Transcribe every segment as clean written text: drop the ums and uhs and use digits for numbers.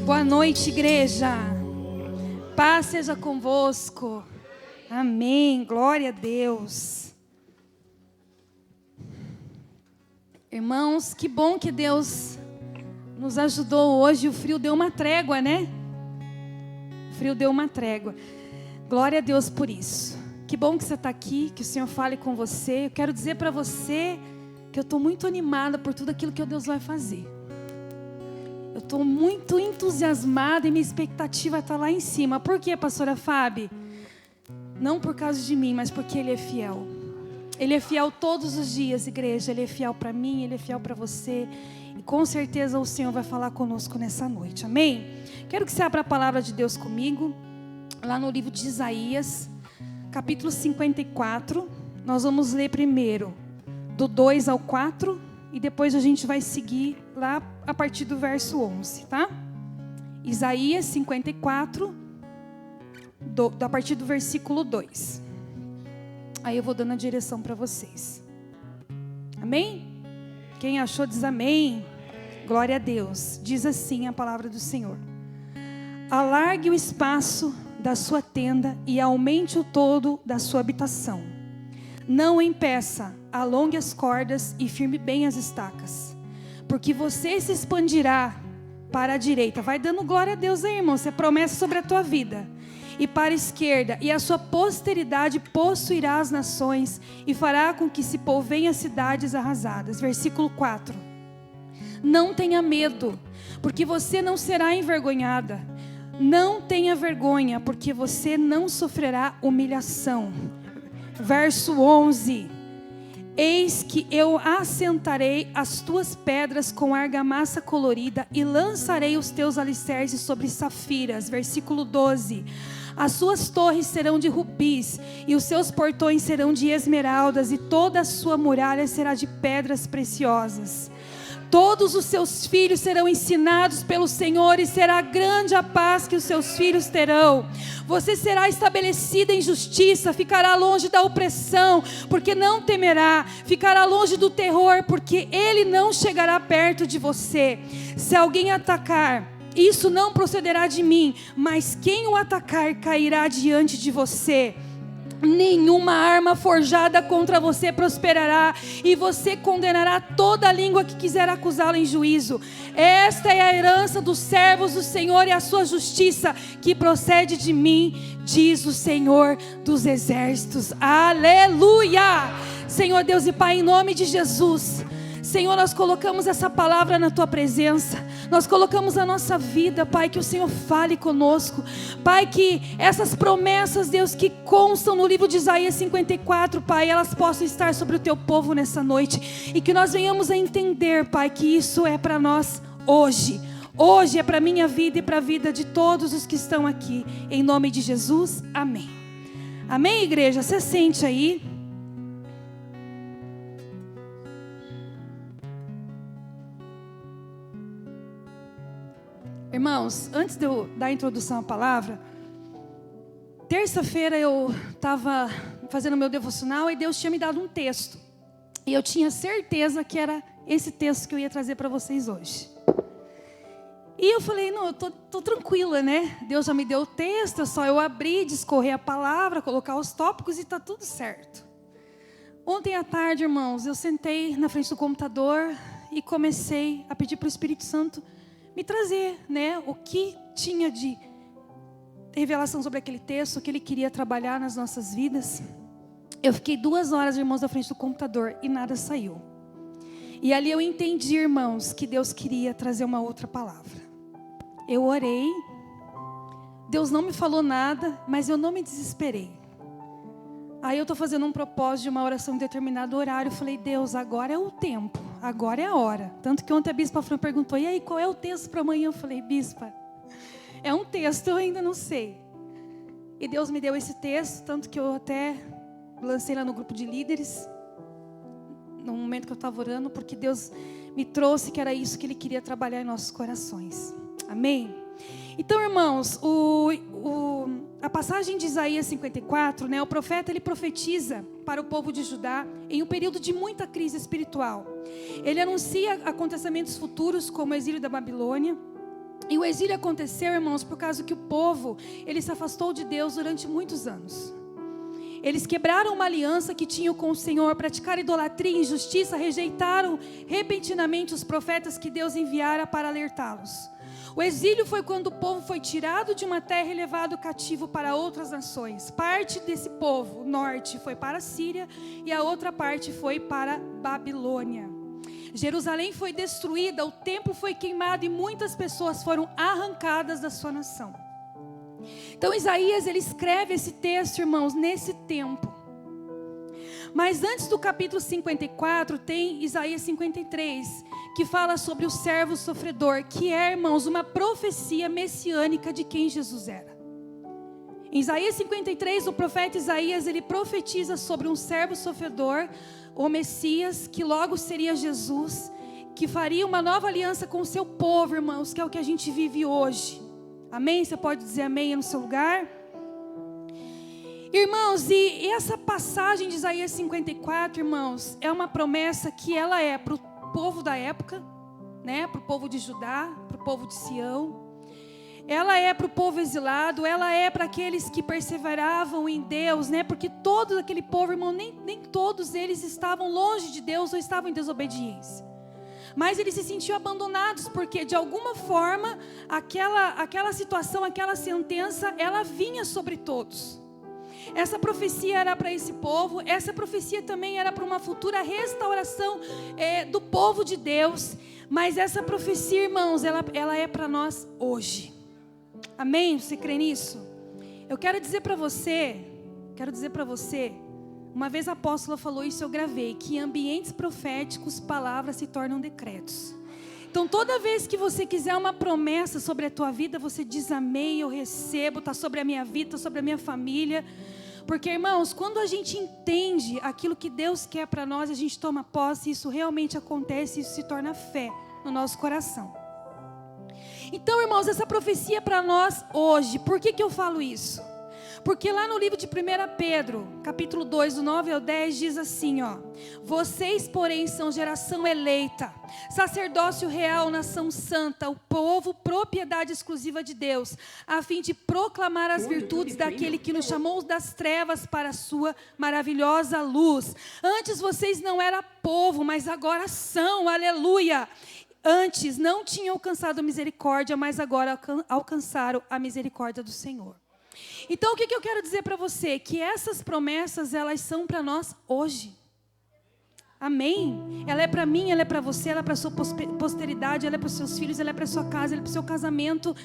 Boa noite, igreja. Paz seja convosco. Amém. Glória a Deus. Irmãos, que bom que Deus nos ajudou hoje. O frio deu uma trégua, né? O frio deu uma trégua. Glória a Deus por isso. Que bom que você está aqui, que o Senhor fale com você. Eu quero dizer para você que eu estou muito animada por tudo aquilo que Deus vai fazer. Eu estou muito entusiasmada e minha expectativa está lá em cima. Por quê, pastora Fábio? Não por causa de mim, mas porque Ele é fiel. Ele é fiel todos os dias, igreja. Ele é fiel para mim, Ele é fiel para você. E com certeza o Senhor vai falar conosco nessa noite, amém? Quero que você abra a palavra de Deus comigo, lá no livro de Isaías, capítulo 54. Nós vamos ler primeiro do 2 ao 4 e depois a gente vai seguir lá a partir do verso 11, tá? Isaías 54, a partir do versículo 2. Aí eu vou dando a direção para vocês. Amém? Quem achou diz amém. Glória a Deus. Diz assim a palavra do Senhor: alargue o espaço da sua tenda e aumente o todo da sua habitação. Não impeça, alongue as cordas e firme bem as estacas, porque você se expandirá para a direita. Vai dando glória a Deus aí, irmão. Isso é promessa sobre a tua vida. E para a esquerda, e a sua posteridade possuirá as nações, e fará com que se povoem as cidades arrasadas. Versículo 4. Não tenha medo, porque você não será envergonhada. Não tenha vergonha, porque você não sofrerá humilhação. Verso 11. Eis que eu assentarei as tuas pedras com argamassa colorida e lançarei os teus alicerces sobre safiras. Versículo 12. As suas torres serão de rubis e os seus portões serão de esmeraldas e toda a sua muralha será de pedras preciosas. Todos os seus filhos serão ensinados pelo Senhor e será grande a paz que os seus filhos terão. Você será estabelecida em justiça, ficará longe da opressão, porque não temerá. Ficará longe do terror, porque ele não chegará perto de você. Se alguém atacar, isso não procederá de mim, mas quem o atacar cairá diante de você. Nenhuma arma forjada contra você prosperará, e você condenará toda a língua que quiser acusá-lo em juízo. Esta é a herança dos servos do Senhor e a sua justiça que procede de mim, diz o Senhor dos exércitos. Aleluia! Senhor Deus e Pai, em nome de Jesus, Senhor, nós colocamos essa palavra na Tua presença. Nós colocamos a nossa vida, Pai, que o Senhor fale conosco. Pai, que essas promessas, Deus, que constam no livro de Isaías 54, Pai, elas possam estar sobre o Teu povo nessa noite. E que nós venhamos a entender, Pai, que isso é para nós hoje. Hoje é para a minha vida e para a vida de todos os que estão aqui. Em nome de Jesus, amém. Amém, igreja? Você sente aí? Irmãos, antes de eu dar a introdução à palavra, terça-feira eu estava fazendo meu devocional e Deus tinha me dado um texto. E eu tinha certeza que era esse texto que eu ia trazer para vocês hoje. E eu falei, não, eu tô tranquila, né? Deus já me deu o texto, é só eu abrir, discorrer a palavra, colocar os tópicos e está tudo certo. Ontem à tarde, irmãos, eu sentei na frente do computador e comecei a pedir para o Espírito Santo me trazer, né, o que tinha de revelação sobre aquele texto, o que Ele queria trabalhar nas nossas vidas. Eu fiquei 2 horas, irmãos, na frente do computador e nada saiu. E ali eu entendi, irmãos, que Deus queria trazer uma outra palavra. Eu orei, Deus não me falou nada, mas eu não me desesperei. Aí eu estou fazendo um propósito de uma oração em determinado horário. Eu falei, Deus, agora é o tempo, agora é a hora. Tanto que ontem a bispa Fran perguntou, e aí, qual é o texto para amanhã? Eu falei, bispa, é um texto, eu ainda não sei. E Deus me deu esse texto, tanto que eu até lancei lá no grupo de líderes, no momento que eu estava orando, porque Deus me trouxe que era isso que Ele queria trabalhar em nossos corações. Amém? Então, irmãos, a passagem de Isaías 54, né, o profeta ele profetiza para o povo de Judá em um período de muita crise espiritual. Ele anuncia acontecimentos futuros como o exílio da Babilônia E o exílio aconteceu, irmãos, por causa que o povo, ele se afastou de Deus durante muitos anos. Eles quebraram uma aliança que tinham com o Senhor, praticaram idolatria e injustiça, rejeitaram repentinamente os profetas que Deus enviara para alertá-los. O exílio foi quando o povo foi tirado de uma terra e levado cativo para outras nações. Parte desse povo, o norte, foi para a Síria e a outra parte foi para a Babilônia. Jerusalém foi destruída, o templo foi queimado e muitas pessoas foram arrancadas da sua nação. Então Isaías, ele escreve esse texto, irmãos, nesse tempo. Mas antes do capítulo 54, tem Isaías 53, que fala sobre o servo sofredor, que é, irmãos, uma profecia messiânica de quem Jesus era. Em Isaías 53, o profeta Isaías, ele profetiza sobre um servo sofredor, o Messias, que logo seria Jesus, que faria uma nova aliança com o seu povo, irmãos, que é o que a gente vive hoje. Amém? Você pode dizer amém aí no seu lugar? Irmãos, e essa passagem de Isaías 54, irmãos, é uma promessa que ela é para o povo da época, né? Para o povo de Judá, para o povo de Sião. Ela é para o povo exilado, ela é para aqueles que perseveravam em Deus, né? Porque todo aquele povo, irmão, nem todos eles estavam longe de Deus ou estavam em desobediência. Mas eles se sentiam abandonados, porque de alguma forma, aquela situação, aquela sentença, ela vinha sobre todos. Essa profecia era para esse povo, essa profecia também era para uma futura restauração do povo de Deus. Mas essa profecia, irmãos, ela é para nós hoje. Amém? Você crê nisso? Eu quero dizer para você, uma vez a apóstola falou isso, eu gravei, que em ambientes proféticos, palavras se tornam decretos. Então toda vez que você quiser uma promessa sobre a tua vida, você diz amém, eu recebo, está sobre a minha vida, está sobre a minha família. Porque, irmãos, quando a gente entende aquilo que Deus quer para nós, a gente toma posse, isso realmente acontece, isso se torna fé no nosso coração. Então, irmãos, essa profecia é para nós hoje. Por que eu falo isso? Porque lá no livro de 1 Pedro, capítulo 2, do 9 ao 10, diz assim, ó: vocês, porém, são geração eleita, sacerdócio real, nação santa, o povo, propriedade exclusiva de Deus, a fim de proclamar as virtudes daquele que nos chamou das trevas para a sua maravilhosa luz. Antes vocês não eram povo, mas agora são, aleluia. Antes não tinham alcançado misericórdia, mas agora alcançaram a misericórdia do Senhor. Então o que eu quero dizer para você? Que essas promessas, elas são para nós hoje. Amém? Ela é para mim, ela é para você, ela é para a sua posteridade, ela é para os seus filhos, ela é para a sua casa, ela é para o seu casamento.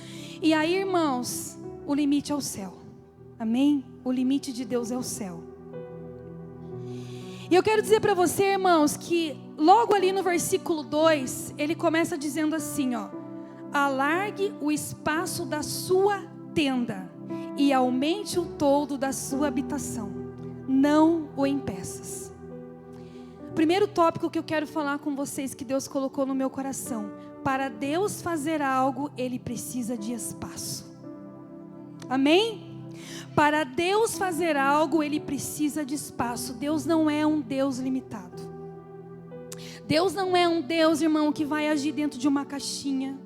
E aí, irmãos, o limite é o céu. Amém? O limite de Deus é o céu. E eu quero dizer para você, irmãos, que logo ali no versículo 2, ele começa dizendo assim, ó: alargue o espaço da sua tenda e aumente o toldo da sua habitação, não o impeças. Primeiro tópico que eu quero falar com vocês, que Deus colocou no meu coração: para Deus fazer algo, Ele precisa de espaço. Amém? Para Deus fazer algo, Ele precisa de espaço. Deus não é um Deus limitado. Deus não é um Deus, irmão, que vai agir dentro de uma caixinha.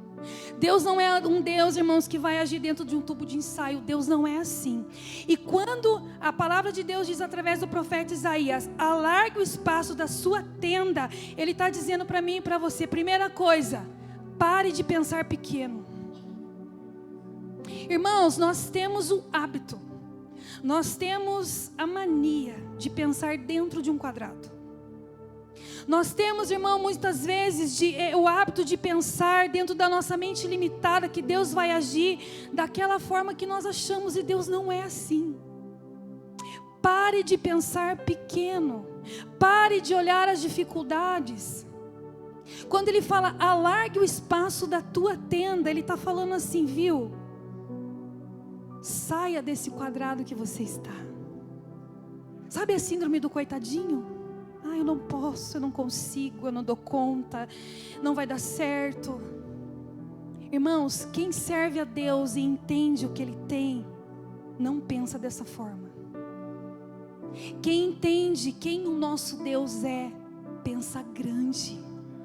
Deus não é um Deus, irmãos, que vai agir dentro de um tubo de ensaio. Deus não é assim. E quando a palavra de Deus diz através do profeta Isaías: alargue o espaço da sua tenda, Ele está dizendo para mim e para você: primeira coisa, pare de pensar pequeno. Irmãos, nós temos o hábito, nós temos a mania de pensar dentro de um quadrado. Nós temos, irmão, muitas vezes o hábito de pensar dentro da nossa mente limitada, que Deus vai agir daquela forma que nós achamos, e Deus não é assim. Pare de pensar pequeno, pare de olhar as dificuldades. Quando Ele fala alargue o espaço da tua tenda, Ele está falando assim, viu? Saia desse quadrado que você está. Sabe a síndrome do coitadinho? Ah, eu não posso, eu não consigo, eu não dou conta, não vai dar certo. Irmãos, quem serve a Deus e entende o que Ele tem, não pensa dessa forma. Quem entende quem o nosso Deus é, pensa grande.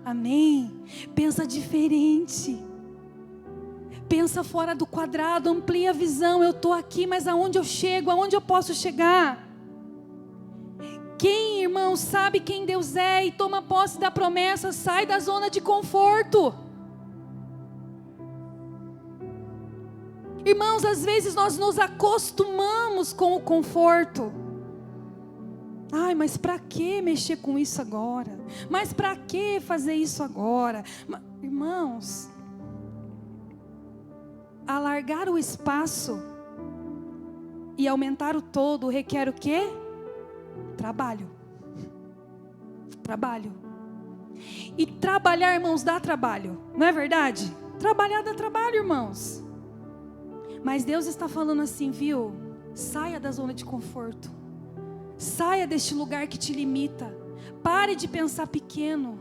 Amém? Pensa diferente. Pensa fora do quadrado, amplia a visão. Eu estou aqui, mas aonde eu chego? Aonde eu posso chegar? Quem, irmão, sabe quem Deus é e toma posse da promessa, sai da zona de conforto. Irmãos, às vezes nós nos acostumamos com o conforto. Ai, mas para que mexer com isso agora? Mas para que fazer isso agora? Irmãos, alargar o espaço e aumentar o todo requer o quê? Trabalho. Trabalho. E trabalhar, irmãos, dá trabalho. Não é verdade? Trabalhar dá trabalho, irmãos. Mas Deus está falando assim, viu? Saia da zona de conforto. Saia deste lugar que te limita. Pare de pensar pequeno.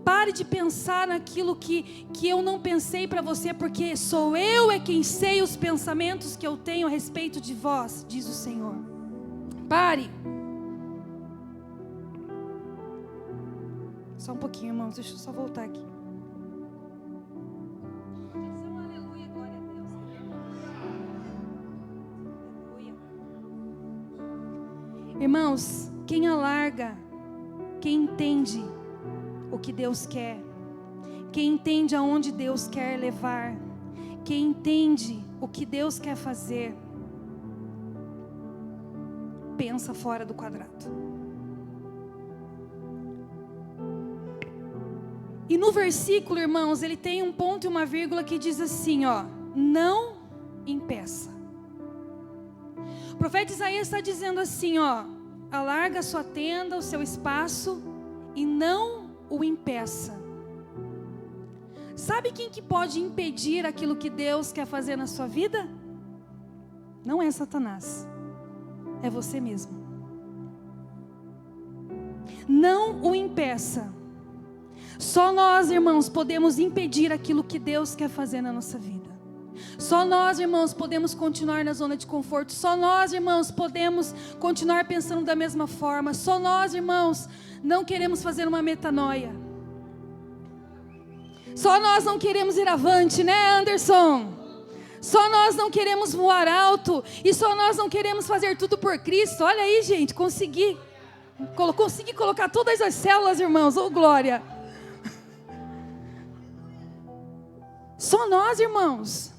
Pare de pensar naquilo que eu não pensei para você, porque sou eu quem sei os pensamentos que eu tenho a respeito de vós, diz o Senhor. Pare. Só um pouquinho, irmãos, deixa eu só voltar aqui. Aleluia, glória a Deus. Aleluia. Irmãos, quem alarga, quem entende o que Deus quer, quem entende aonde Deus quer levar, quem entende o que Deus quer fazer, pensa fora do quadrado. E no versículo, irmãos, ele tem um ponto e uma vírgula que diz assim, ó, não impeça. O profeta Isaías está dizendo assim, ó, alarga a sua tenda, o seu espaço e não o impeça. Sabe quem que pode impedir aquilo que Deus quer fazer na sua vida? Não é Satanás, é você mesmo. Não o impeça. Só nós, irmãos, podemos impedir aquilo que Deus quer fazer na nossa vida. Só nós, irmãos, podemos continuar na zona de conforto. Só nós, irmãos, podemos continuar pensando da mesma forma. Só nós, irmãos, não queremos fazer uma metanoia. Só nós não queremos ir avante, né, Anderson? Só nós não queremos voar alto. E só nós não queremos fazer tudo por Cristo. Olha aí, gente, consegui colocar todas as células, irmãos. Oh, glória! Só nós, irmãos.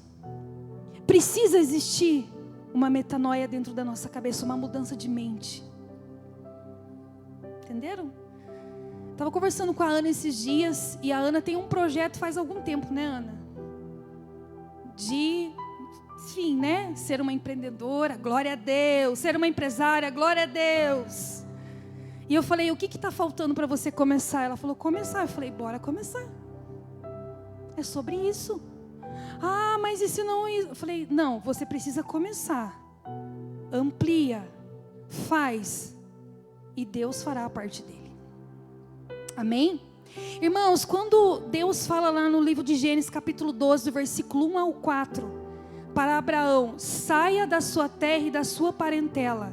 Precisa existir uma metanoia dentro da nossa cabeça, uma mudança de mente. Entenderam? Estava conversando com a Ana esses dias, e a Ana tem um projeto faz algum tempo, né, Ana? Enfim, né? Ser uma empreendedora, glória a Deus. Ser uma empresária, glória a Deus. E eu falei, o que está faltando para você começar? Ela falou, começar. Eu falei, bora começar. É sobre isso. Ah, mas e se não... Eu falei, não, você precisa começar. Amplia, faz, e Deus fará a parte dele. Amém? Irmãos, quando Deus fala lá no livro de Gênesis, capítulo 12, do versículo 1 ao 4, para Abraão, saia da sua terra e da sua parentela.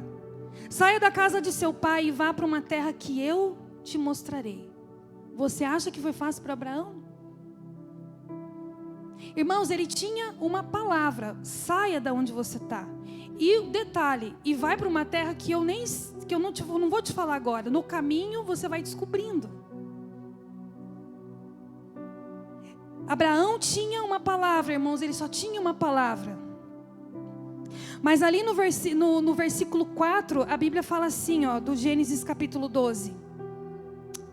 Saia da casa de seu pai e vá para uma terra que eu te mostrarei. Você acha que foi fácil para Abraão? Irmãos, ele tinha uma palavra, saia da onde você está. E o detalhe, e vai para uma terra que eu não vou te falar agora. No caminho você vai descobrindo. Abraão tinha uma palavra, irmãos, ele só tinha uma palavra. Mas ali no versículo 4, a Bíblia fala assim, ó, do Gênesis capítulo 12.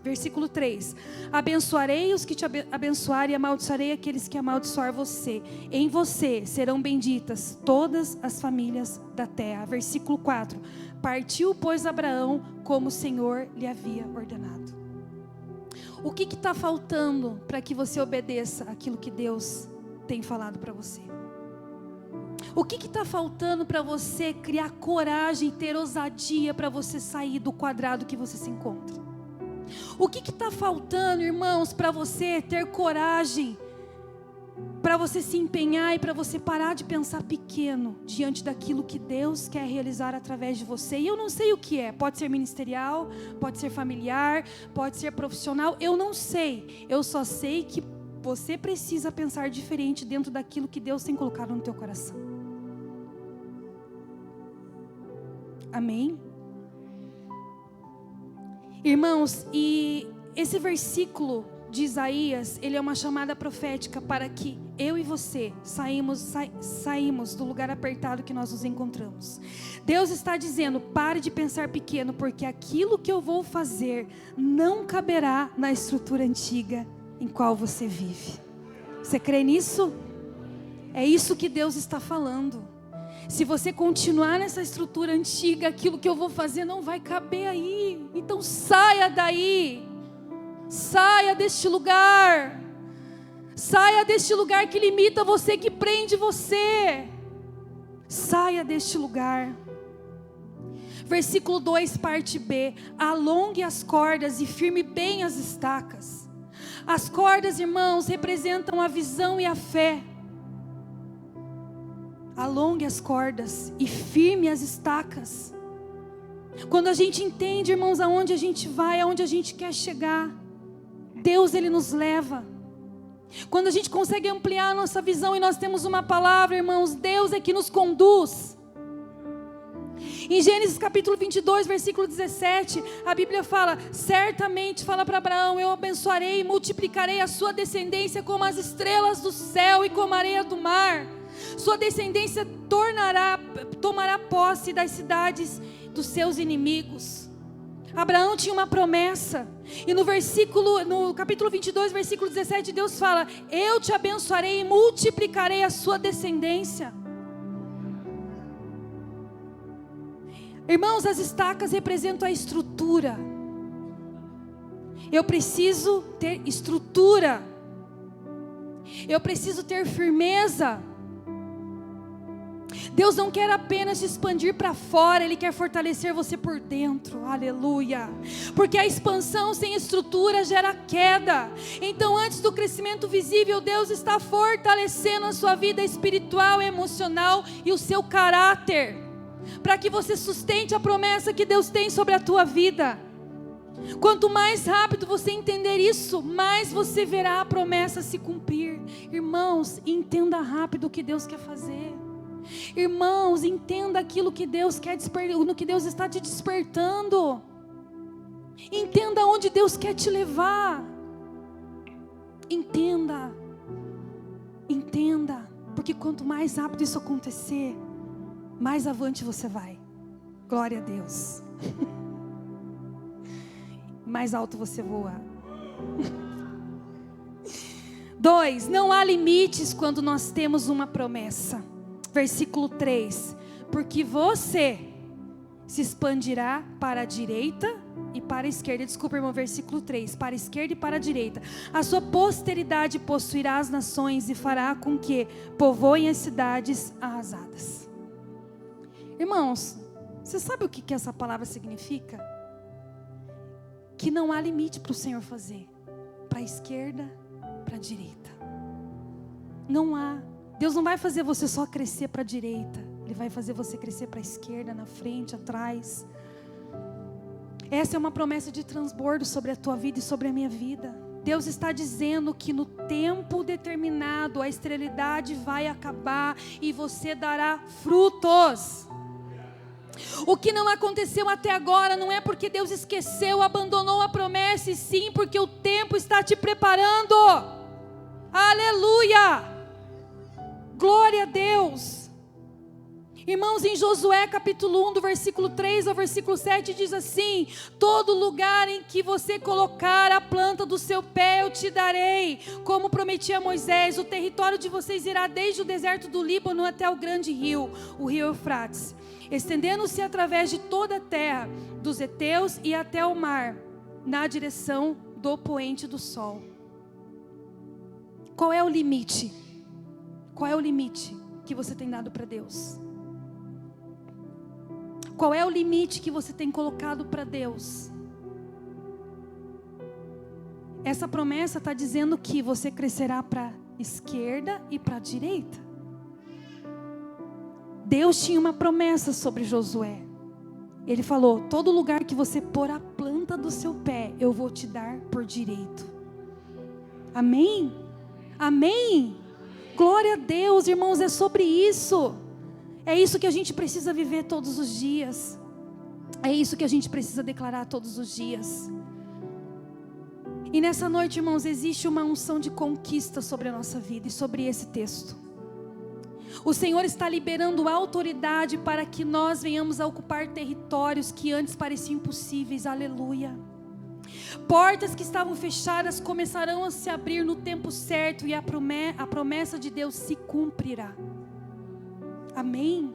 Versículo 3, abençoarei os que te abençoarem e amaldiçoarei aqueles que amaldiçoar você. Em você serão benditas todas as famílias da terra. Versículo 4, partiu, pois, Abraão como o Senhor lhe havia ordenado. O que está faltando para que você obedeça aquilo que Deus tem falado para você? O que está faltando para você criar coragem, ter ousadia para você sair do quadrado que você se encontra? O que está faltando, irmãos, para você ter coragem, para você se empenhar e para você parar de pensar pequeno diante daquilo que Deus quer realizar através de você? E eu não sei o que é, pode ser ministerial, pode ser familiar, pode ser profissional, eu não sei. Eu só sei que Você precisa pensar diferente dentro daquilo que Deus tem colocado no teu coração. Amém? Irmãos, e esse versículo de Isaías, ele é uma chamada profética para que eu e você saímos do lugar apertado que nós nos encontramos. Deus está dizendo: pare de pensar pequeno, porque aquilo que eu vou fazer não caberá na estrutura antiga em qual você vive. Você crê nisso? É isso que Deus está falando. Se você continuar nessa estrutura antiga, aquilo que eu vou fazer não vai caber aí. Então saia daí. Saia deste lugar. Saia deste lugar que limita você, que prende você. Saia deste lugar. Versículo 2, parte B. Alongue as cordas e firme bem as estacas. As cordas, irmãos, representam a visão e a fé. Alongue as cordas e firme as estacas. Quando a gente entende, irmãos, aonde a gente vai, aonde a gente quer chegar, Deus, Ele nos leva. Quando a gente consegue ampliar a nossa visão e nós temos uma palavra, irmãos, Deus é que nos conduz. Em Gênesis capítulo 22, versículo 17, a Bíblia fala: certamente, fala para Abraão, eu abençoarei e multiplicarei a sua descendência como as estrelas do céu e como a areia do mar. Sua descendência tomará posse das cidades dos seus inimigos. Abraão tinha uma promessa. E no capítulo 22, versículo 17, Deus fala: eu te abençoarei e multiplicarei a sua descendência. Irmãos, as estacas representam a estrutura. Eu preciso ter estrutura. Eu preciso ter firmeza. Deus não quer apenas te expandir para fora, Ele quer fortalecer você por dentro. Aleluia. Porque a expansão sem estrutura gera queda. Então, antes do crescimento visível, Deus está fortalecendo a sua vida espiritual, emocional e o seu caráter, para que você sustente a promessa que Deus tem sobre a tua vida. Quanto mais rápido você entender isso, mais você verá a promessa se cumprir. Irmãos, entenda rápido o que Deus quer fazer. Irmãos, entenda aquilo que Deus quer no que Deus está te despertando. Entenda onde Deus quer te levar. Entenda. Entenda. Porque quanto mais rápido isso acontecer, mais avante você vai. Glória a Deus. Mais alto você voa. 2. Não há limites quando nós temos uma promessa. Versículo 3. Porque você se expandirá para a direita e para a esquerda. Desculpa, irmão, versículo 3. Para a esquerda e para a direita. A sua posteridade possuirá as nações e fará com que povoem as cidades arrasadas. Irmãos, você sabe o que essa palavra significa? Que não há limite para o Senhor fazer. Para a esquerda, para a direita. Não há. Deus não vai fazer você só crescer para a direita. Ele vai fazer você crescer para a esquerda, na frente, atrás. Essa é uma promessa de transbordo sobre a tua vida e sobre a minha vida. Deus está dizendo que no tempo determinado a esterilidade vai acabar e você dará frutos. O que não aconteceu até agora não é porque Deus esqueceu, abandonou a promessa, e sim porque o tempo está te preparando. Aleluia! Glória a Deus. Irmãos, em Josué capítulo 1, do versículo 3 ao versículo 7, diz assim: todo lugar em que você colocar a planta do seu pé eu te darei, como prometi a Moisés. O território de vocês irá desde o deserto do Líbano até o grande rio, o rio Eufrates, estendendo-se através de toda a terra dos heteus e até o mar, na direção do poente do sol. Qual é o limite? Qual é o limite que você tem dado para Deus? Qual é o limite que você tem colocado para Deus? Essa promessa está dizendo que você crescerá para a esquerda e para a direita. Deus tinha uma promessa sobre Josué. Ele falou: todo lugar que você pôr a planta do seu pé, eu vou te dar por direito. Amém? Amém? Glória a Deus, irmãos, é sobre isso. É isso que a gente precisa viver todos os dias. É isso que a gente precisa declarar todos os dias. E nessa noite, irmãos, existe uma unção de conquista sobre a nossa vida e sobre esse texto. O Senhor está liberando autoridade para que nós venhamos a ocupar territórios que antes pareciam impossíveis. Aleluia. Portas que estavam fechadas começarão a se abrir no tempo certo e a promessa de Deus se cumprirá. Amém?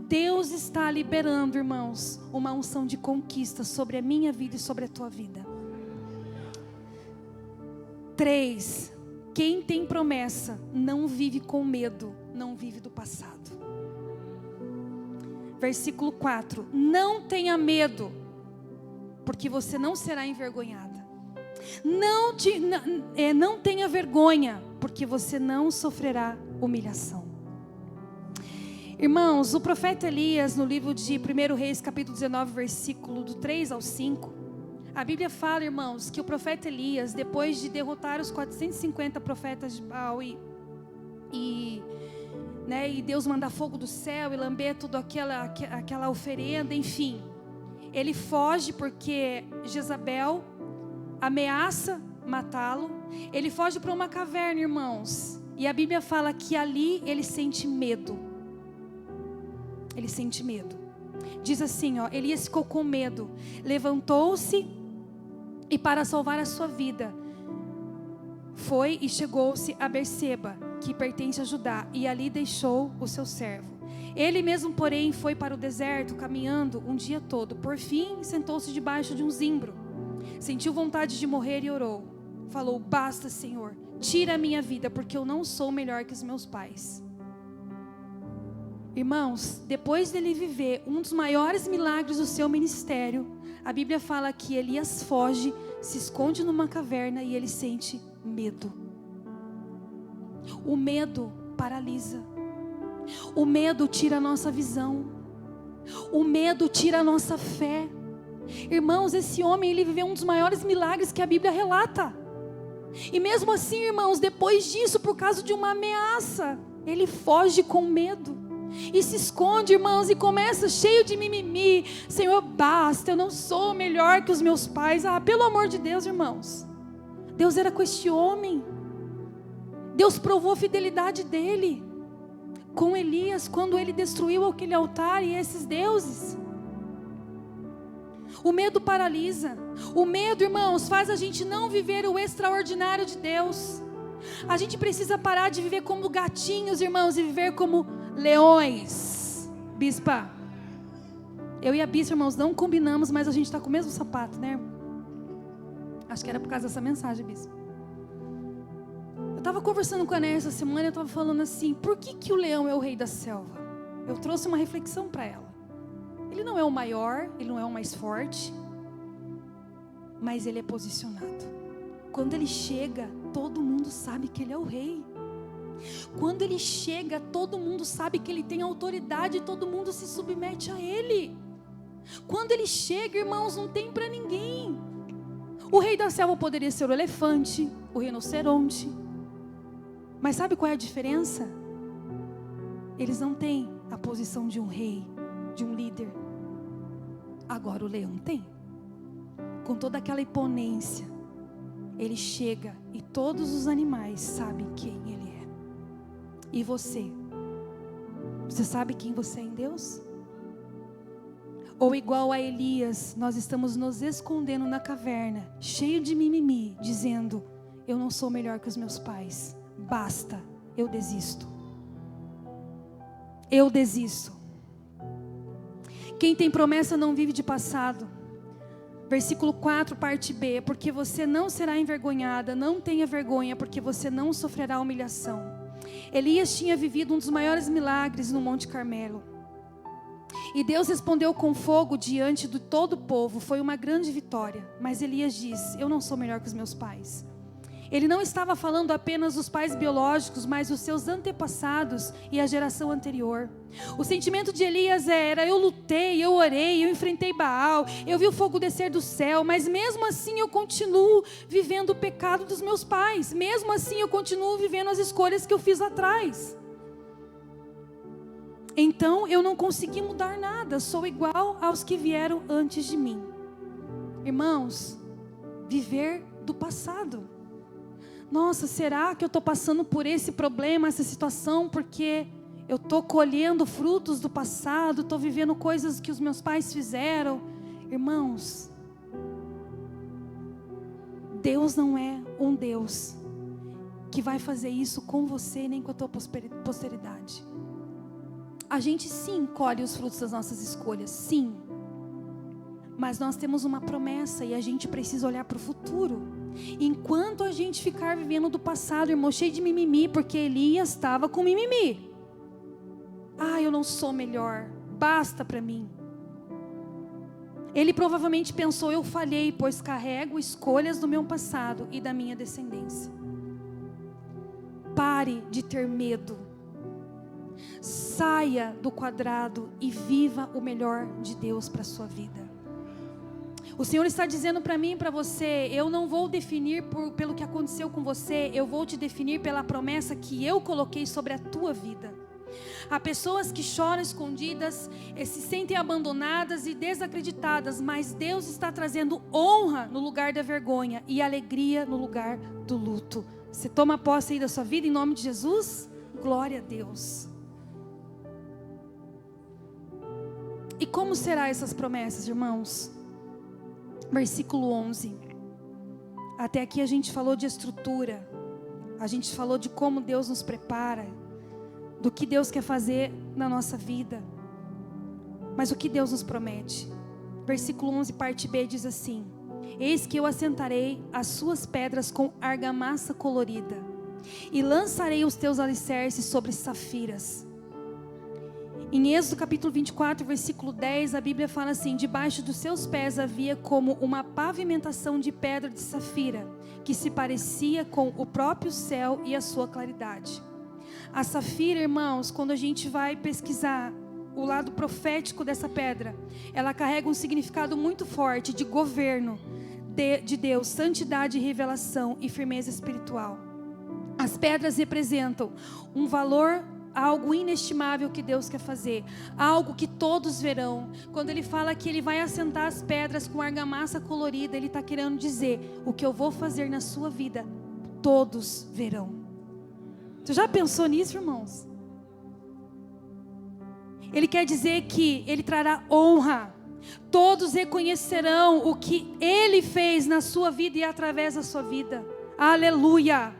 Deus está liberando, irmãos, uma unção de conquista sobre a minha vida e sobre a tua vida. 3. Quem tem promessa não vive com medo, não vive do passado. Versículo 4. Não tenha medo, porque você não será envergonhada. Não tenha vergonha, porque você não sofrerá humilhação. Irmãos, o profeta Elias, no livro de 1 Reis, capítulo 19, versículo do 3 ao 5, a Bíblia fala, irmãos, que o profeta Elias, depois de derrotar os 450 profetas de Baal e Deus mandar fogo do céu e lamber toda aquela oferenda, enfim, ele foge porque Jezabel ameaça matá-lo. Ele foge para uma caverna, irmãos, e a Bíblia fala que ali ele sente medo. Ele sente medo. Diz assim, Elias ficou com medo, levantou-se e para salvar a sua vida, foi e chegou-se a Berseba, que pertence a Judá, e ali deixou o seu servo. Ele mesmo, porém, foi para o deserto, caminhando um dia todo. Por fim, sentou-se debaixo de um zimbro. Sentiu vontade de morrer e orou. Falou: basta, Senhor, tira a minha vida, porque eu não sou melhor que os meus pais. Irmãos, depois dele viver um dos maiores milagres do seu ministério, a Bíblia fala que Elias foge, se esconde numa caverna e ele sente medo. O medo paralisa. O medo tira a nossa visão. O medo tira a nossa fé. Irmãos, esse homem, ele viveu um dos maiores milagres que a Bíblia relata. E mesmo assim, irmãos, depois disso, por causa de uma ameaça, ele foge com medo. E se esconde, irmãos, e começa cheio de mimimi. Senhor, basta, eu não sou melhor que os meus pais. Pelo amor de Deus, irmãos. Deus era com este homem. Deus provou a fidelidade dele com Elias, quando ele destruiu aquele altar e esses deuses. O medo paralisa. O medo, irmãos, faz a gente não viver o extraordinário de Deus. A gente precisa parar de viver como gatinhos, irmãos, e viver como leões. Bispa, eu e a bispa, irmãos, não combinamos, mas a gente está com o mesmo sapato, né? Acho que era por causa dessa mensagem, bispa. Eu estava conversando com a Néia essa semana e eu estava falando assim: por que o leão é o rei da selva? Eu trouxe uma reflexão para ela. Ele não é o maior, ele não é o mais forte, mas ele é posicionado. Quando ele chega, todo mundo sabe que ele é o rei. Quando ele chega, todo mundo sabe que ele tem autoridade e todo mundo se submete a ele. Quando ele chega, irmãos, não tem para ninguém. O rei da selva poderia ser o elefante, o rinoceronte. Mas sabe qual é a diferença? Eles não têm a posição de um rei, de um líder. Agora o leão tem. Com toda aquela imponência, ele chega e todos os animais sabem quem ele é. E você? Você sabe quem você é em Deus? Ou igual a Elias, nós estamos nos escondendo na caverna, cheio de mimimi, dizendo: eu não sou melhor que os meus pais. Basta, eu desisto. Eu desisto. Quem tem promessa não vive de passado. Versículo 4, parte B. Porque você não será envergonhada, não tenha vergonha, porque você não sofrerá humilhação. Elias tinha vivido um dos maiores milagres no Monte Carmelo. E Deus respondeu com fogo diante de todo o povo. Foi uma grande vitória. Mas Elias diz: eu não sou melhor que os meus pais. Ele não estava falando apenas dos pais biológicos, mas dos seus antepassados e a geração anterior. O sentimento de Elias era: eu lutei, eu orei, eu enfrentei Baal, eu vi o fogo descer do céu, mas mesmo assim eu continuo vivendo o pecado dos meus pais, mesmo assim eu continuo vivendo as escolhas que eu fiz lá atrás. Então eu não consegui mudar nada, sou igual aos que vieram antes de mim. Irmãos, viver do passado. Nossa, será que eu estou passando por esse problema, essa situação, porque eu estou colhendo frutos do passado, estou vivendo coisas que os meus pais fizeram? Irmãos, Deus não é um Deus que vai fazer isso com você nem com a tua posteridade. A gente sim colhe os frutos das nossas escolhas, sim. Mas nós temos uma promessa e a gente precisa olhar para o futuro. Enquanto a gente ficar vivendo do passado, irmão, cheio de mimimi, porque Elias estava com mimimi. Eu não sou melhor, basta para mim. Ele provavelmente pensou: eu falhei, pois carrego escolhas do meu passado e da minha descendência. Pare de ter medo. Saia do quadrado e viva o melhor de Deus para a sua vida. O Senhor está dizendo para mim e para você: eu não vou definir pelo que aconteceu com você, eu vou te definir pela promessa que eu coloquei sobre a tua vida. Há pessoas que choram escondidas, se sentem abandonadas e desacreditadas, mas Deus está trazendo honra no lugar da vergonha e alegria no lugar do luto. Você toma posse aí da sua vida em nome de Jesus? Glória a Deus. E como serão essas promessas, irmãos? Versículo 11. Até aqui a gente falou de estrutura, a gente falou de como Deus nos prepara, do que Deus quer fazer na nossa vida. Mas o que Deus nos promete? Versículo 11, parte B, diz assim: eis que eu assentarei as suas pedras com argamassa colorida, e lançarei os teus alicerces sobre safiras. Em Êxodo capítulo 24, versículo 10, a Bíblia fala assim: debaixo dos seus pés havia como uma pavimentação de pedra de safira, que se parecia com o próprio céu e a sua claridade. A safira, irmãos, quando a gente vai pesquisar o lado profético dessa pedra, ela carrega um significado muito forte de governo de Deus, santidade, revelação e firmeza espiritual. As pedras representam um valor, algo inestimável que Deus quer fazer, algo que todos verão. Quando Ele fala que Ele vai assentar as pedras com argamassa colorida, Ele está querendo dizer: o que eu vou fazer na sua vida, todos verão. Você já pensou nisso, irmãos? Ele quer dizer que Ele trará honra. Todos reconhecerão o que Ele fez na sua vida e através da sua vida. Aleluia!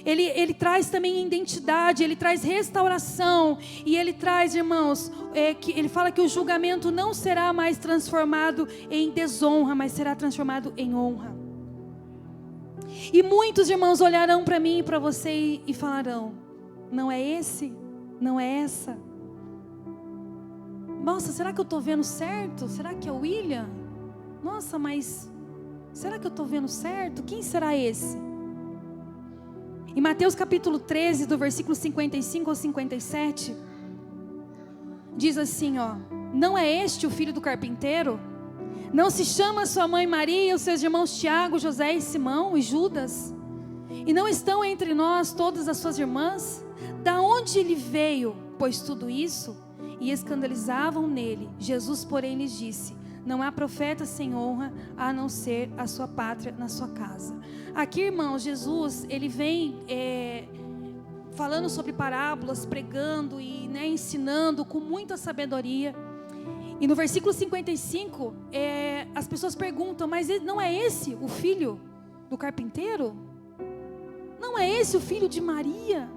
Ele traz também identidade, Ele traz restauração. E Ele traz, irmãos, que Ele fala que o julgamento não será mais transformado em desonra, mas será transformado em honra. E muitos irmãos olharão para mim e para você e falarão: não é esse? Não é essa? Nossa, será que eu estou vendo certo? Será que é o William? Nossa, mas será que eu estou vendo certo? Quem será esse? Em Mateus capítulo 13, do versículo 55 ao 57, diz assim, não é este o filho do carpinteiro? Não se chama sua mãe Maria e os seus irmãos Tiago, José e Simão e Judas? E não estão entre nós todas as suas irmãs? Da onde ele veio, pois tudo isso? E escandalizavam nele. Jesus, porém, lhes disse: não há profeta sem honra, a não ser a sua pátria na sua casa. Aqui, irmãos, Jesus, ele vem falando sobre parábolas, pregando e ensinando com muita sabedoria. E no versículo 55, as pessoas perguntam: mas não é esse o filho do carpinteiro? Não é esse o filho de Maria?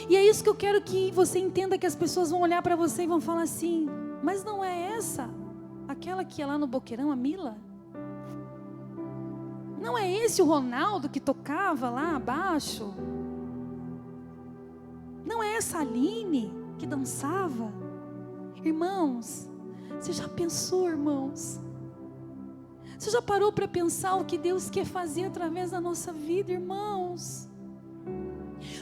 E é isso que eu quero que você entenda, que as pessoas vão olhar para você e vão falar assim: mas não é essa aquela que é lá no Boqueirão, a Mila? Não é esse o Ronaldo que tocava lá abaixo? Não é essa a Aline que dançava? Irmãos, você já pensou, irmãos? Você já parou para pensar o que Deus quer fazer através da nossa vida, irmãos?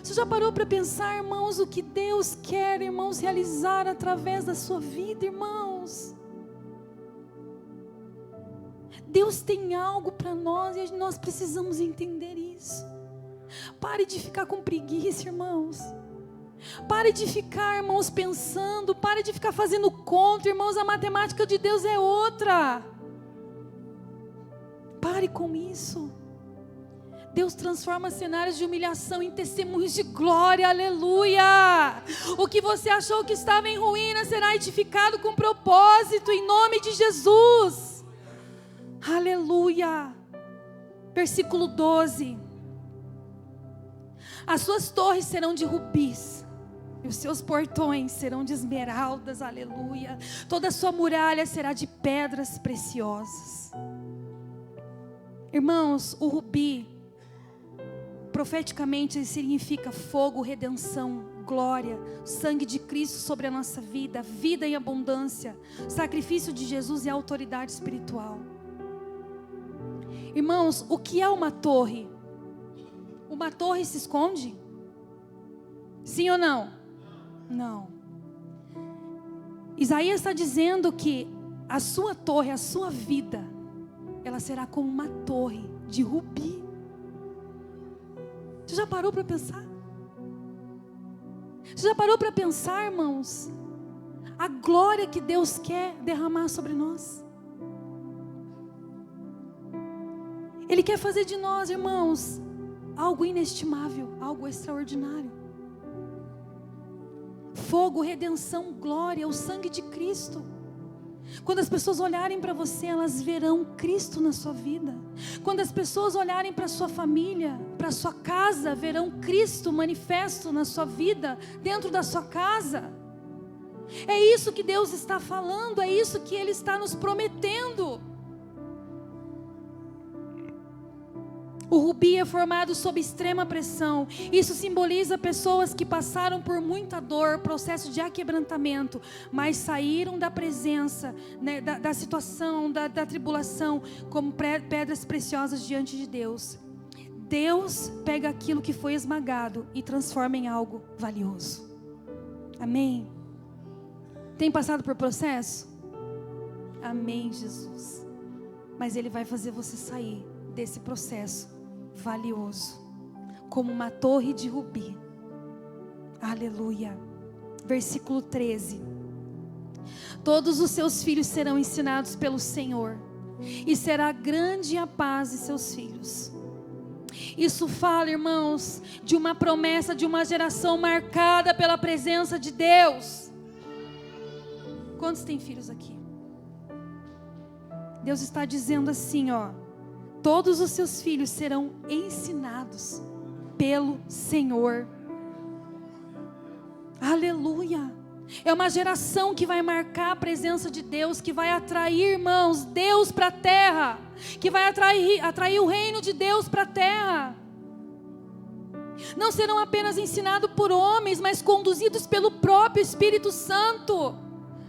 Você já parou para pensar, irmãos, o que Deus quer, irmãos, realizar através da sua vida, irmãos? Deus tem algo para nós e nós precisamos entender isso. Pare de ficar com preguiça, irmãos. Pare de ficar, irmãos, pensando. Pare de ficar fazendo conta, irmãos. A matemática de Deus é outra. Pare com isso. Deus transforma cenários de humilhação em testemunhos de glória, aleluia. O que você achou que estava em ruína será edificado com propósito, em nome de Jesus, aleluia. Versículo 12: as suas torres serão de rubis, e os seus portões serão de esmeraldas, aleluia. Toda a sua muralha será de pedras preciosas. Irmãos, o rubi, profeticamente, ele significa fogo, redenção, glória, sangue de Cristo sobre a nossa vida, vida em abundância, sacrifício de Jesus e autoridade espiritual. Irmãos, o que é uma torre? Uma torre se esconde? Sim ou não? Não. Isaías está dizendo que a sua torre, a sua vida, ela será como uma torre de rubi. Você já parou para pensar? Você já parou para pensar, irmãos? A glória que Deus quer derramar sobre nós. Ele quer fazer de nós, irmãos, algo inestimável, algo extraordinário. Fogo, redenção, glória, o sangue de Cristo. Quando as pessoas olharem para você, elas verão Cristo na sua vida. Quando as pessoas olharem para a sua família, para a sua casa, verão Cristo manifesto na sua vida, dentro da sua casa. É isso que Deus está falando, é isso que Ele está nos prometendo. O rubi é formado sob extrema pressão. Isso simboliza pessoas que passaram por muita dor, processo de aquebrantamento, mas saíram da presença, né, da situação, da tribulação, como pedras preciosas diante de Deus. Deus pega aquilo que foi esmagado e transforma em algo valioso. Amém? Tem passado por processo? Amém, Jesus. Mas Ele vai fazer você sair desse processo valioso, como uma torre de rubi. Aleluia. Versículo 13: todos os seus filhos serão ensinados pelo Senhor, e será grande a paz de seus filhos. Isso fala, irmãos, de uma promessa de uma geração marcada pela presença de Deus. Quantos têm filhos aqui? Deus está dizendo assim, ó: todos os seus filhos serão ensinados pelo Senhor. Aleluia. É uma geração que vai marcar a presença de Deus, que vai atrair, irmãos, Deus para a terra, que vai atrair o reino de Deus para a terra. Não serão apenas ensinados por homens, mas conduzidos pelo próprio Espírito Santo.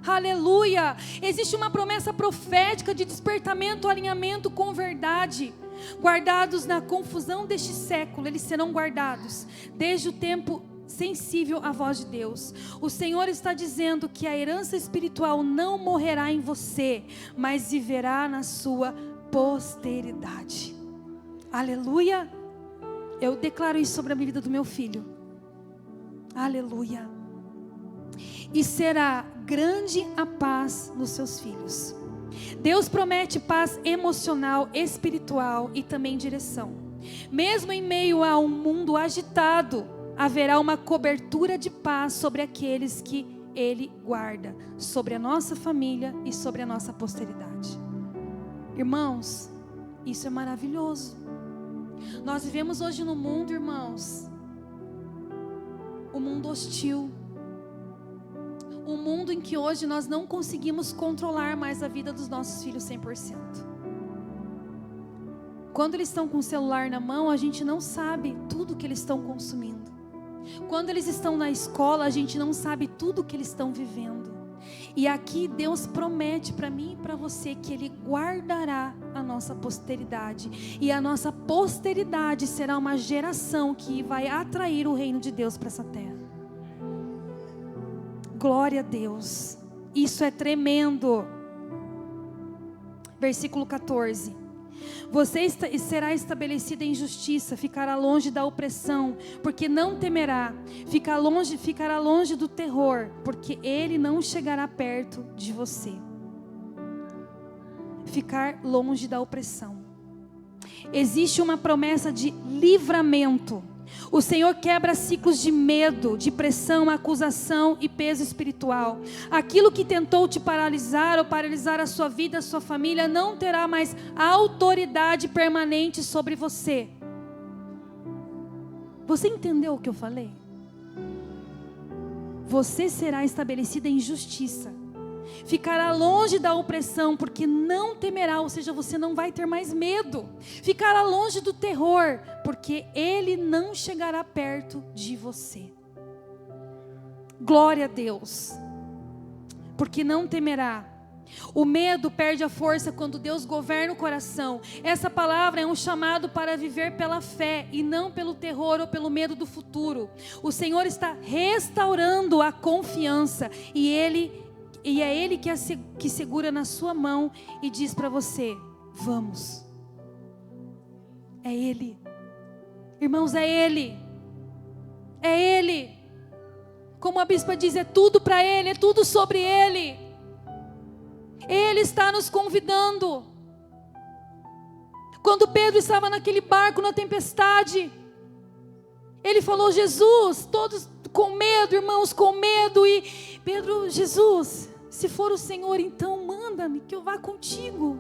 Aleluia. Existe uma promessa profética de despertamento, alinhamento com verdade. Guardados na confusão deste século, eles serão guardados desde o tempo sensível à voz de Deus. O Senhor está dizendo que a herança espiritual não morrerá em você, mas viverá na sua posteridade. Aleluia. Eu declaro isso sobre a vida do meu filho. Aleluia. E será grande a paz nos seus filhos. Deus promete paz emocional, espiritual e também direção. Mesmo em meio a um mundo agitado, haverá uma cobertura de paz sobre aqueles que Ele guarda, sobre a nossa família e sobre a nossa posteridade. Irmãos, isso é maravilhoso. Nós vivemos hoje no mundo, irmãos, um mundo hostil. Um mundo em que hoje nós não conseguimos controlar mais a vida dos nossos filhos 100%. Quando eles estão com o celular na mão, a gente não sabe tudo que eles estão consumindo. Quando eles estão na escola, a gente não sabe tudo que eles estão vivendo. E aqui Deus promete para mim e para você que Ele guardará a nossa posteridade. E a nossa posteridade será uma geração que vai atrair o reino de Deus para essa terra. Glória a Deus. Isso é tremendo. Versículo 14. Você será estabelecida em justiça, ficará longe da opressão, porque não temerá. Ficará longe do terror, porque ele não chegará perto de você. Ficar longe da opressão. Existe uma promessa de livramento. O Senhor quebra ciclos de medo, de pressão, acusação e peso espiritual. Aquilo que tentou te paralisar ou paralisar a sua vida, a sua família, não terá mais autoridade permanente sobre você. Você entendeu o que eu falei? Você será estabelecida em justiça. Ficará longe da opressão, porque não temerá, ou seja, você não vai ter mais medo. Ficará longe do terror, porque ele não chegará perto de você. Glória a Deus. Porque não temerá. O medo perde a força quando Deus governa o coração. Essa palavra é um chamado para viver pela fé e não pelo terror ou pelo medo do futuro. O Senhor está restaurando a confiança e é Ele que segura na sua mão e diz para você: vamos. É Ele. Irmãos, é Ele. É Ele. Como a bispa diz, é tudo para Ele, é tudo sobre Ele. Ele está nos convidando. Quando Pedro estava naquele barco na tempestade, ele falou: Jesus, todos com medo, irmãos, com medo. E Pedro: Jesus, se for o Senhor, então manda-me que eu vá contigo.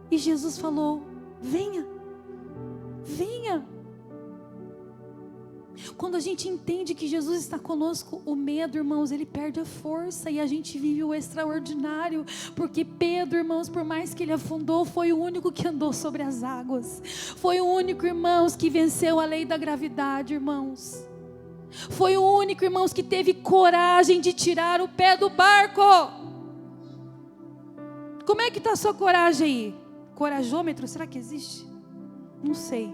E Jesus falou: venha, venha. Quando a gente entende que Jesus está conosco, o medo, irmãos, ele perde a força e a gente vive o extraordinário. Porque Pedro, irmãos, por mais que ele afundou, foi o único que andou sobre as águas. Foi o único, irmãos, que venceu a lei da gravidade, irmãos. Foi o único, irmãos, que teve coragem de tirar o pé do barco. Como é que está a sua coragem aí? Corajômetro, será que existe? Não sei.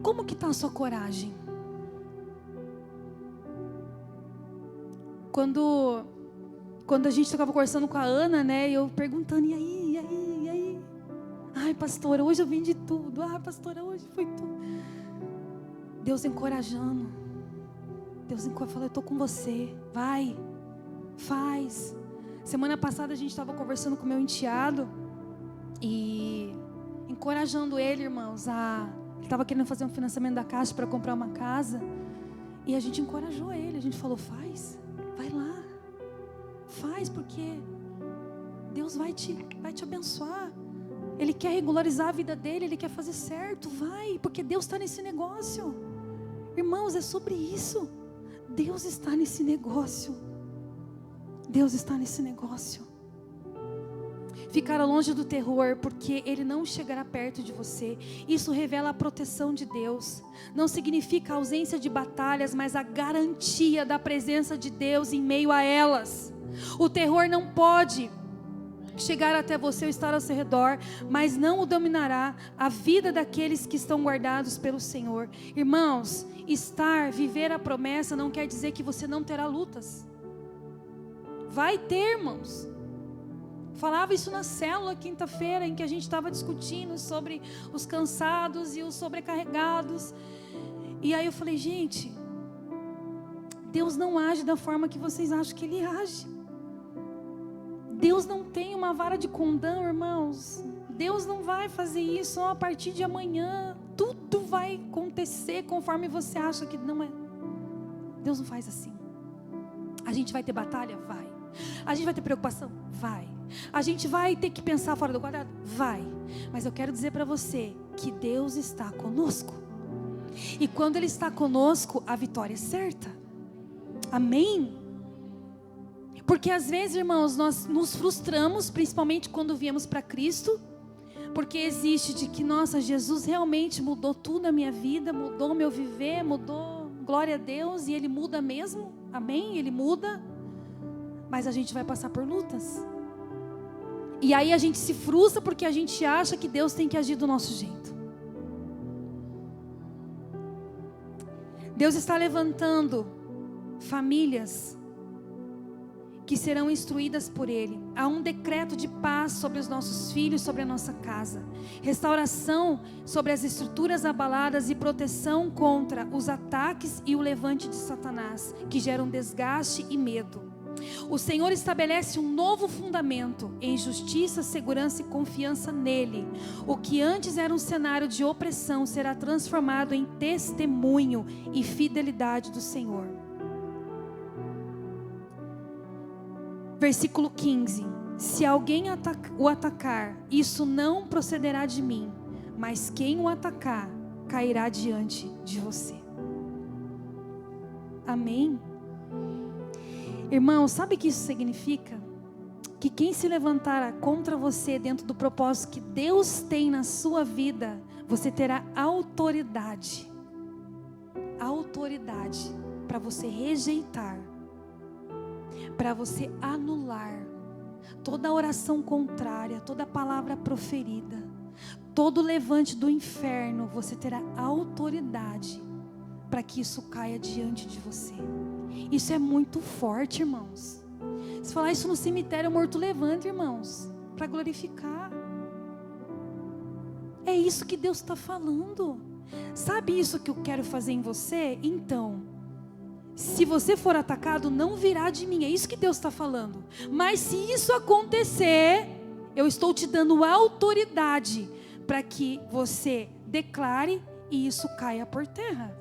Como que está a sua coragem? Quando a gente estava conversando com a Ana, né? Eu perguntando, e aí? Ai, pastora, hoje eu vim de tudo. Ah, pastora, hoje foi tudo. Deus encorajando. Deus falou: eu estou com você. Vai, faz. Semana passada a gente estava conversando com o meu enteado e encorajando ele, irmãos, ele estava querendo fazer um financiamento da Caixa para comprar uma casa. E a gente encorajou ele. A gente falou: faz, vai lá. Faz, porque Deus vai te abençoar. Ele quer regularizar a vida dele, Ele quer fazer certo. Vai, porque Deus está nesse negócio. Irmãos, é sobre isso. Deus está nesse negócio. Deus está nesse negócio. Ficar longe do terror, porque ele não chegará perto de você. Isso revela a proteção de Deus. Não significa a ausência de batalhas, mas a garantia da presença de Deus em meio a elas. O terror não pode chegar até você ou estar ao seu redor, mas não o dominará a vida daqueles que estão guardados pelo Senhor. Irmãos, viver a promessa não quer dizer que você não terá lutas. Vai ter, irmãos. Falava isso na célula quinta-feira, em que a gente estava discutindo sobre os cansados e os sobrecarregados. E aí eu falei: gente, Deus não age da forma que vocês acham que Ele age. Deus não tem uma vara de condão, irmãos. Deus não vai fazer isso a partir de amanhã. Tudo vai acontecer conforme você acha que não é. Deus não faz assim. A gente vai ter batalha? Vai. A gente vai ter preocupação? Vai. A gente vai ter que pensar fora do quadrado? Vai. Mas eu quero dizer para você que Deus está conosco. E quando Ele está conosco, a vitória é certa. Amém? Porque às vezes, irmãos, nós nos frustramos, principalmente quando viemos para Cristo, porque existe de que, nossa, Jesus realmente mudou tudo na minha vida, mudou o meu viver, mudou, glória a Deus, e Ele muda mesmo, amém? Ele muda, mas a gente vai passar por lutas. E aí a gente se frustra porque a gente acha que Deus tem que agir do nosso jeito. Deus está levantando famílias que serão instruídas por Ele. Há um decreto de paz sobre os nossos filhos, sobre a nossa casa. Restauração sobre as estruturas abaladas e proteção contra os ataques e o levante de Satanás, que geram desgaste e medo. O Senhor estabelece um novo fundamento em justiça, segurança e confiança nele. O que antes era um cenário de opressão será transformado em testemunho e fidelidade do Senhor. Versículo 15: se alguém o atacar, isso não procederá de mim, mas quem o atacar, cairá diante de você. Amém? Irmão, sabe o que isso significa? Que quem se levantar contra você dentro do propósito que Deus tem na sua vida, você terá autoridade para você rejeitar, para você anular toda oração contrária, toda palavra proferida, todo levante do inferno. Você terá autoridade para que isso caia diante de você. Isso é muito forte, irmãos. Se falar isso no cemitério, o morto levanta, irmãos, para glorificar. É isso que Deus está falando. Sabe isso que eu quero fazer em você? Então, se você for atacado, não virá de mim. É isso que Deus está falando. Mas se isso acontecer, eu estou te dando autoridade para que você declare e isso caia por terra.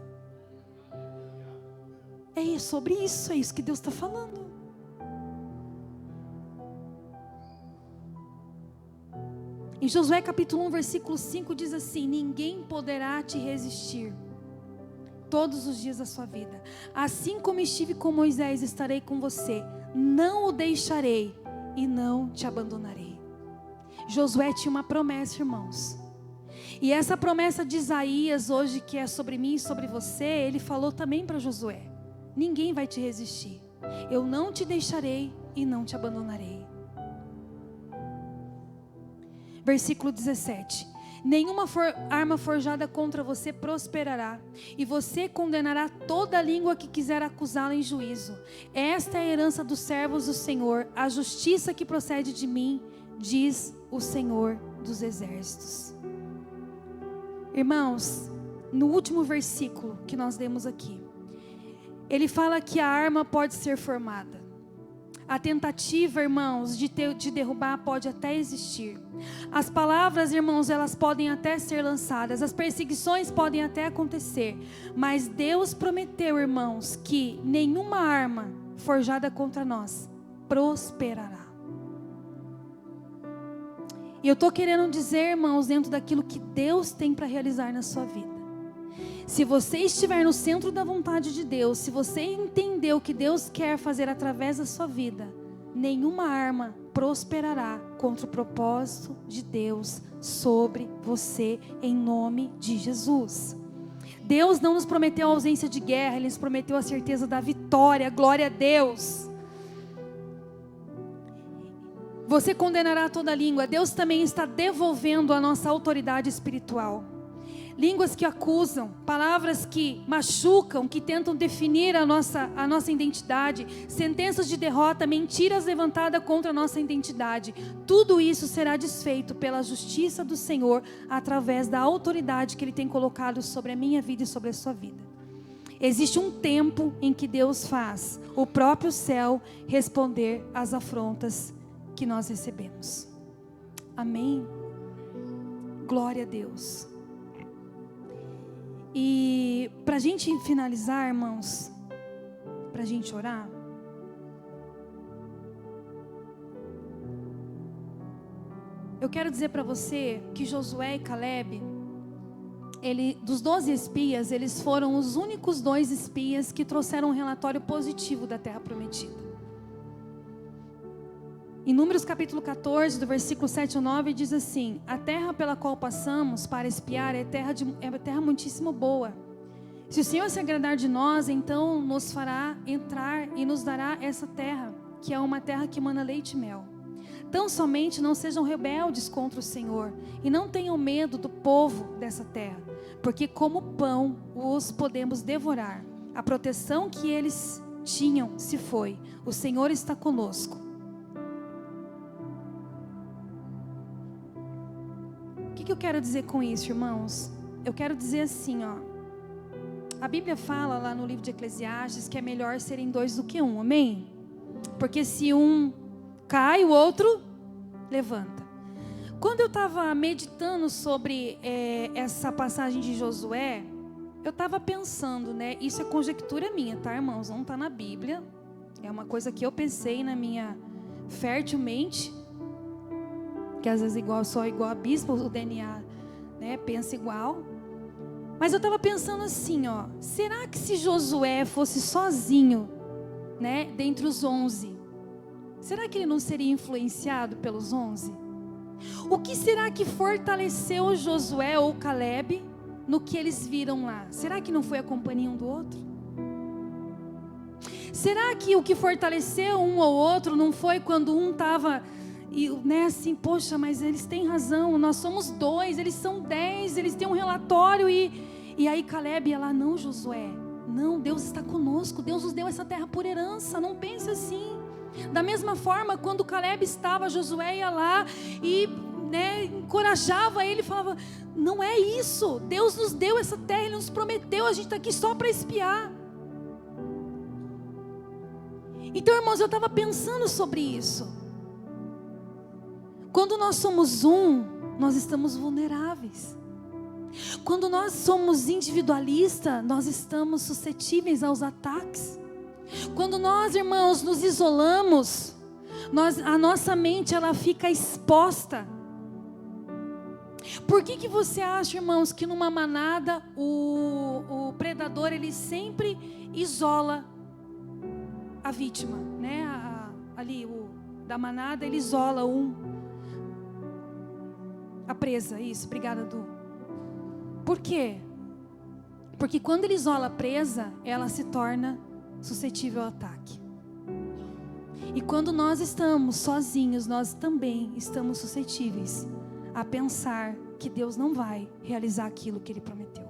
É sobre isso, é isso que Deus está falando. Em Josué capítulo 1, versículo 5 diz assim: ninguém poderá te resistir todos os dias da sua vida. Assim como estive com Moisés, estarei com você. Não o deixarei e não te abandonarei. Josué tinha uma promessa, irmãos. E essa promessa de Isaías hoje, que é sobre mim e sobre você, ele falou também para Josué: ninguém vai te resistir. Eu não te deixarei e não te abandonarei. Versículo 17: nenhuma arma forjada contra você prosperará, e você condenará toda língua que quiser acusá-la em juízo. Esta é a herança dos servos do Senhor, a justiça que procede de mim, diz o Senhor dos exércitos. Irmãos, no último versículo que nós lemos aqui, ele fala que a arma pode ser formada. A tentativa, irmãos, de derrubar pode até existir. As palavras, irmãos, elas podem até ser lançadas. As perseguições podem até acontecer. Mas Deus prometeu, irmãos, que nenhuma arma forjada contra nós prosperará. E eu estou querendo dizer, irmãos, dentro daquilo que Deus tem para realizar na sua vida. Se você estiver no centro da vontade de Deus, se você entender o que Deus quer fazer através da sua vida, nenhuma arma prosperará contra o propósito de Deus sobre você, em nome de Jesus. Deus não nos prometeu a ausência de guerra, Ele nos prometeu a certeza da vitória. Glória a Deus. Você condenará toda língua. Deus também está devolvendo a nossa autoridade espiritual. Línguas que acusam, palavras que machucam, que tentam definir a nossa identidade, sentenças de derrota, mentiras levantadas contra a nossa identidade. Tudo isso será desfeito pela justiça do Senhor, através da autoridade que Ele tem colocado sobre a minha vida e sobre a sua vida. Existe um tempo em que Deus faz o próprio céu responder às afrontas que nós recebemos. Amém? Glória a Deus. E para a gente finalizar, irmãos, para a gente orar, eu quero dizer para você que Josué e Caleb, dos 12 espias, eles foram os únicos 2 espias que trouxeram um relatório positivo da terra prometida. Em Números capítulo 14, do versículo 7 ao 9, diz assim: a terra pela qual passamos para espiar é terra muitíssimo boa. Se o Senhor se agradar de nós, então nos fará entrar e nos dará essa terra. que é uma terra que emana leite e mel. Tão somente não sejam rebeldes contra o Senhor, e não tenham medo do povo dessa terra, porque como pão os podemos devorar. A proteção que eles tinham se foi. O Senhor está conosco. O que eu quero dizer com isso, irmãos? Eu quero dizer assim, ó. A Bíblia fala lá no livro de Eclesiastes que é melhor serem dois do que um, amém? Porque se um cai, o outro levanta. Quando eu estava meditando sobre essa passagem de Josué, eu estava pensando, né? Isso é conjectura minha, tá, irmãos? Não está na Bíblia. É uma coisa que eu pensei na minha fértil mente, que às vezes sou igual a bispo, o DNA, né, pensa igual. Mas eu estava pensando assim, ó, será que se Josué fosse sozinho, né, dentre os 11, será que ele não seria influenciado pelos 11? O que será que fortaleceu Josué ou Caleb no que eles viram lá? Será que não foi a companhia um do outro? Será que o que fortaleceu um ou outro não foi quando um estava, né, assim, poxa, mas eles têm razão, nós somos 2, eles são 10, eles têm um relatório, e aí Caleb ia lá, não, Josué, não, Deus está conosco, Deus nos deu essa terra por herança, não pense assim. Da mesma forma, quando Caleb estava, Josué ia lá e, né, encorajava ele, falava, não é isso, Deus nos deu essa terra, Ele nos prometeu, a gente está aqui só para espiar. Então, irmãos, eu estava pensando sobre isso. Quando nós somos um, nós estamos vulneráveis. Quando nós somos individualistas, nós estamos suscetíveis aos ataques. Quando nós, irmãos, nos isolamos, a nossa mente ela fica exposta. Por que você acha, irmãos, que numa manada o predador ele sempre isola a vítima, né? Da manada ele isola a presa, isso, obrigada, Du. Por quê? Porque quando ele isola a presa, ela se torna suscetível ao ataque. E quando nós estamos sozinhos, nós também estamos suscetíveis a pensar que Deus não vai realizar aquilo que Ele prometeu.